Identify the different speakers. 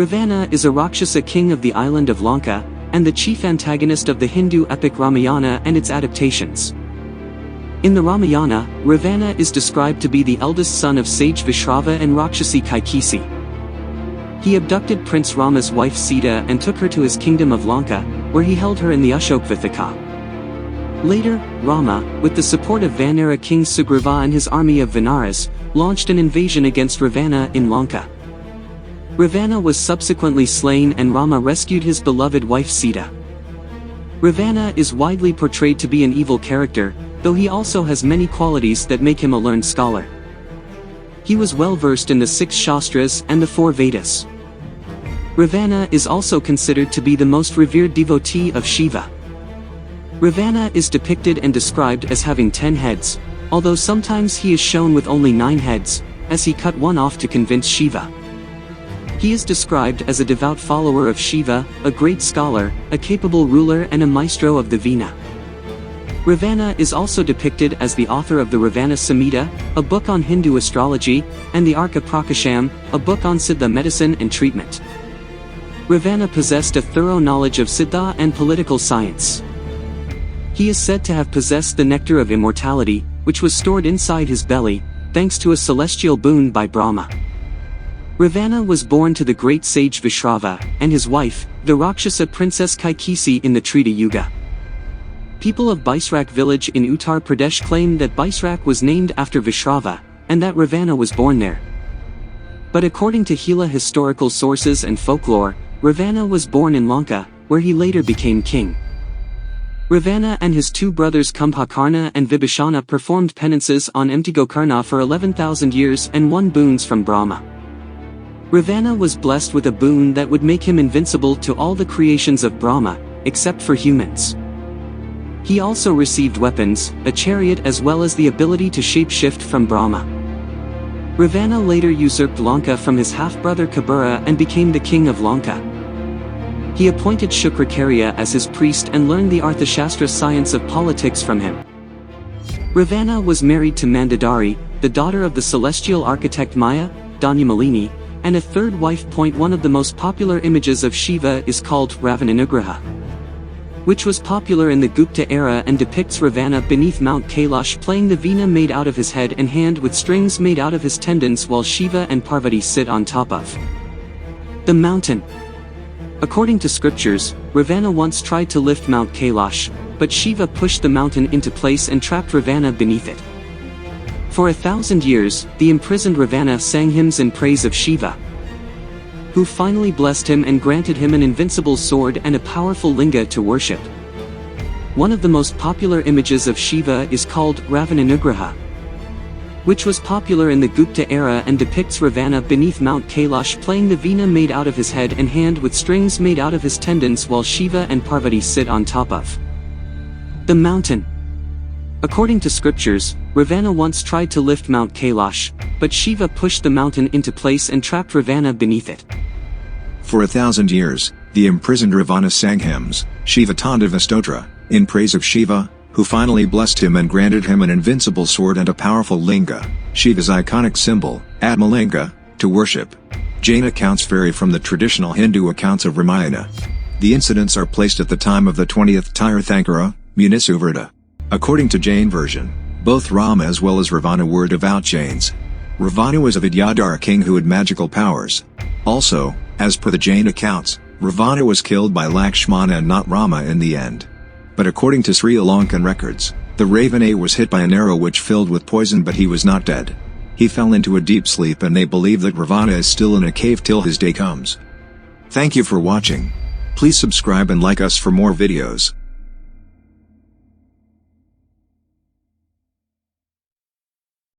Speaker 1: Ravana is a Rakshasa king of the island of Lanka, and the chief antagonist of the Hindu epic Ramayana and its adaptations. In the Ramayana, Ravana is described to be the eldest son of sage Vishrava and rakshasi Kaikesi. He abducted Prince Rama's wife Sita and took her to his kingdom of Lanka, where he held her in the Ashokvithika. Later, Rama, with the support of Vanara king Sugriva and his army of Vanaras, launched an invasion against Ravana in Lanka. Ravana was subsequently slain and Rama rescued his beloved wife Sita. Ravana is widely portrayed to be an evil character, though he also has many qualities that make him a learned scholar. He was well versed in the 6 Shastras and the 4 Vedas. Ravana is also considered to be the most revered devotee of Shiva. Ravana is depicted and described as having 10 heads, although sometimes he is shown with only 9 heads, as he cut one off to convince Shiva. He is described as a devout follower of Shiva, a great scholar, a capable ruler and a maestro of the Veena. Ravana is also depicted as the author of the Ravana Samhita, a book on Hindu astrology, and the Arka Prakasham, a book on Siddha medicine and treatment. Ravana possessed a thorough knowledge of Siddha and political science. He is said to have possessed the nectar of immortality, which was stored inside his belly, thanks to a celestial boon by Brahma. Ravana was born to the great sage Vishrava, and his wife, the Rakshasa princess Kaikesi in the Treta Yuga. People of Baisrak village in Uttar Pradesh claim that Baisrak was named after Vishrava, and that Ravana was born there. But according to Hela historical sources and folklore, Ravana was born in Lanka, where he later became king. Ravana and his 2 brothers Kumbhakarna and Vibhishana performed penances on Gokarna for 11,000 years and won boons from Brahma. Ravana was blessed with a boon that would make him invincible to all the creations of Brahma, except for humans. He also received weapons, a chariot as well as the ability to shape-shift from Brahma. Ravana later usurped Lanka from his half-brother Kabura and became the king of Lanka. He appointed Shukrakarya as his priest and learned the Arthashastra science of politics from him. Ravana was married to Mandodari, the daughter of the celestial architect Maya, Dhanyamalini, and a third wife. One of the most popular images of Shiva is called Ravana, which was popular in the Gupta era and depicts Ravana beneath Mount Kailash playing the veena made out of his head and hand with strings made out of his tendons while Shiva and Parvati sit on top of the mountain. According to scriptures, Ravana once tried to lift Mount Kailash, but Shiva pushed the mountain into place and trapped Ravana beneath it. For 1,000 years, the imprisoned Ravana sang hymns in praise of Shiva, who finally blessed him and granted him an invincible sword and a powerful linga to worship. One of the most popular images of Shiva is called Ravana, which was popular in the Gupta era and depicts Ravana beneath Mount Kailash playing the veena made out of his head and hand with strings made out of his tendons while Shiva and Parvati sit on top of the mountain. According to scriptures, Ravana once tried to lift Mount Kailash, but Shiva pushed the mountain into place and trapped Ravana beneath it.
Speaker 2: For 1,000 years, the imprisoned Ravana sang hymns, Shiva Tandava Stotra, in praise of Shiva, who finally blessed him and granted him an invincible sword and a powerful linga, Shiva's iconic symbol, Atmalinga, to worship. Jain accounts vary from the traditional Hindu accounts of Ramayana. The incidents are placed at the time of the 20th Tirthankara, Munisuvrta. According to Jain version, both Rama as well as Ravana were devout Jains. Ravana was a Vidyadhara king who had magical powers. Also, as per the Jain accounts, Ravana was killed by Lakshmana and not Rama in the end. But according to Sri Lankan records, the Ravana was hit by an arrow which filled with poison but he was not dead. He fell into a deep sleep and they believe that Ravana is still in a cave till his day comes. Thank you for watching. Please subscribe and like us for more videos.